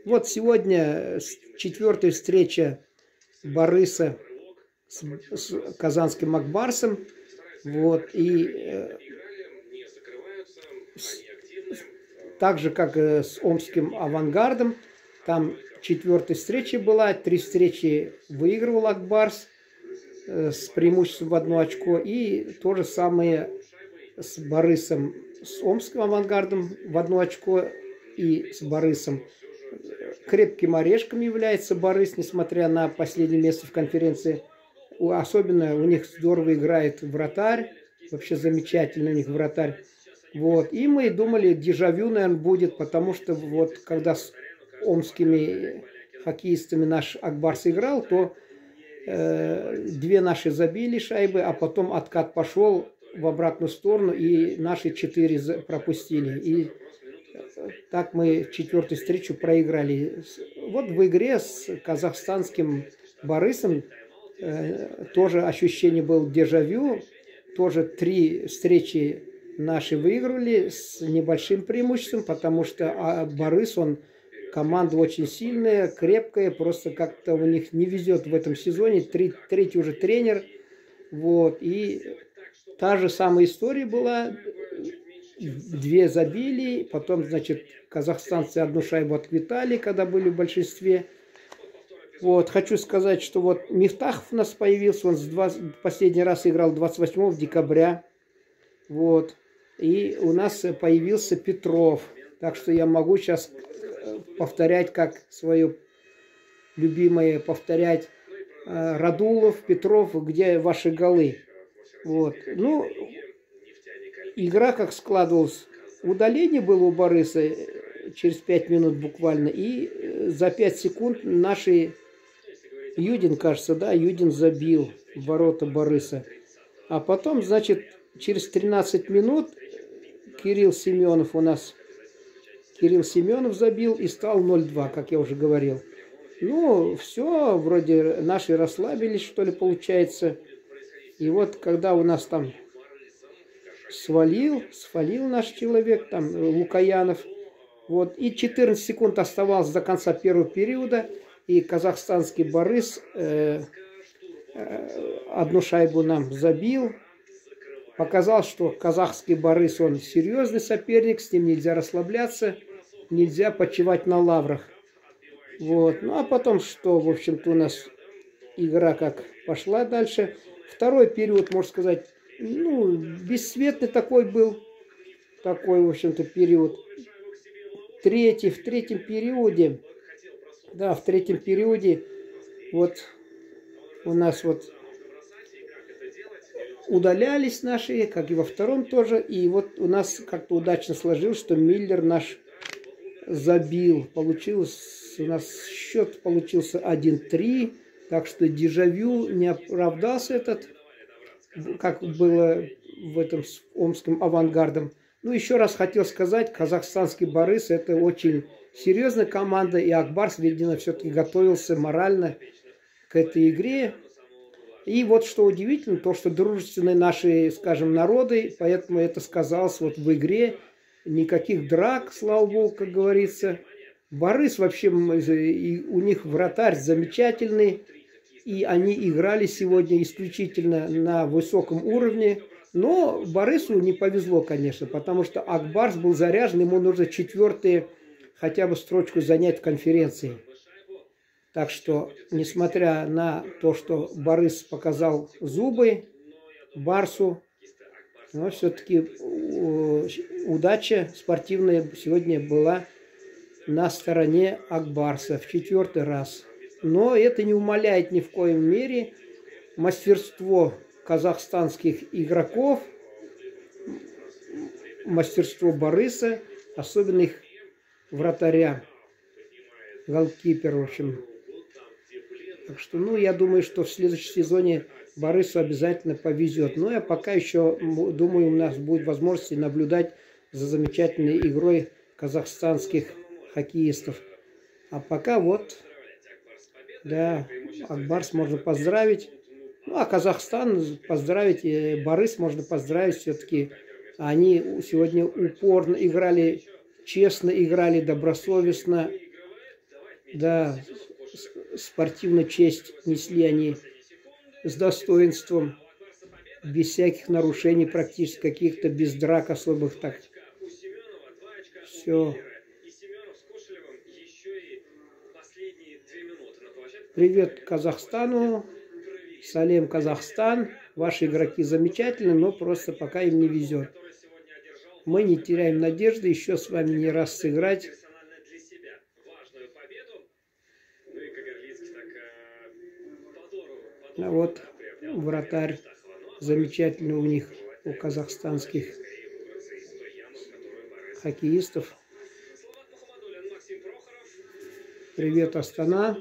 Вот сегодня четвертая встреча Бориса с казанским Ак Барсом. Вот, и так же, как с омским Авангардом, там четвертая встреча была, 3 встречи выигрывал Ак Барс с преимуществом в 1 очко, и то же самое с Борисом, с омским Авангардом в 1 очко, и с Борисом. Крепким орешком является Борис, несмотря на последнее место в конференции. Особенно у них здорово играет вратарь, вообще замечательный у них вратарь. Вот. И мы думали, дежавю, наверное, будет, потому что вот когда с омскими хоккеистами наш Ак Барс играл, то 2 наши забили шайбы, а потом откат пошел в обратную сторону, и наши 4 пропустили. И так мы 4-ю встречу проиграли. Вот в игре с казахстанским Борисом тоже ощущение было дежавю. Тоже 3 встречи наши выиграли с небольшим преимуществом, потому что Борис, он команда очень сильная, крепкая, просто как-то у них не везет в этом сезоне. Третий уже тренер. Вот. И та же самая история была. 2 забили, потом, значит, казахстанцы 1 шайбу отквитали, когда были в большинстве. Вот, хочу сказать, что вот Мифтахов у нас появился, он последний раз играл 28 декабря. Вот, и у нас появился Петров. Так что я могу сейчас повторять, как свое любимое, повторять Радулов, Петров, где ваши голы. Вот, ну, игра как складывалась. Удаление было у Бориса через 5 минут буквально. И за 5 секунд наши Юдин, кажется, да, Юдин забил в ворота Бориса. А потом, значит, через 13 минут Кирилл Семенов забил и стал 0-2, как я уже говорил. Ну, все, вроде наши расслабились, что ли, получается. И вот когда у нас там свалил наш человек, там, Лукаянов. Вот, и 14 секунд оставалось до конца первого периода, и казахстанский Борис 1 шайбу нам забил. Показал, что казахский Борис, он серьезный соперник, с ним нельзя расслабляться, нельзя почивать на лаврах. Вот, ну а потом что, в общем-то, у нас игра как пошла дальше. Второй период, можно сказать, ну, бесцветный такой был, в общем-то, период. В третьем периоде, вот у нас вот удалялись наши, как и во втором тоже, и вот у нас как-то удачно сложилось, что Миллер наш забил. Получилось, у нас счет получился 1-3, так что дежавю не оправдался этот, как было в этом с омским Авангардом. Ну, еще раз хотел сказать, казахстанский Борис — это очень серьезная команда, и Ак Барс, видимо, все-таки готовился морально к этой игре. И вот что удивительно, то, что дружественные наши, скажем, народы, поэтому это сказалось вот в игре. Никаких драк, слава богу, как говорится. Борис вообще, у них вратарь замечательный, и они играли сегодня исключительно на высоком уровне. Но Борису не повезло, конечно, потому что Ак Барс был заряжен, ему нужно 4-ю хотя бы строчку занять в конференции. Так что, несмотря на то, что Борис показал зубы Барсу, но все-таки удача спортивная сегодня была на стороне Ак Барса в 4-й раз. Но это не умаляет ни в коем мере мастерство казахстанских игроков, мастерство Бориса, особенно их вратаря, голкипер, в общем. Так что, ну, я думаю, что в следующем сезоне Борису обязательно повезет. Но я пока еще, думаю, у нас будет возможность наблюдать за замечательной игрой казахстанских хоккеистов. А пока вот, да, Ак Барс можно поздравить. Ну, а Казахстан поздравить, и Борис можно поздравить все-таки. Они сегодня упорно играли честно играли, добросовестно. Да, спортивную честь несли они с достоинством, без всяких нарушений практически, каких-то, без драк особых так. Все. Привет Казахстану. Салем, Казахстан. Ваши игроки замечательны, но просто пока им не везет. Мы не теряем надежды еще с вами не раз сыграть. А вот вратарь замечательный у них, у казахстанских хоккеистов. Привет, Астана.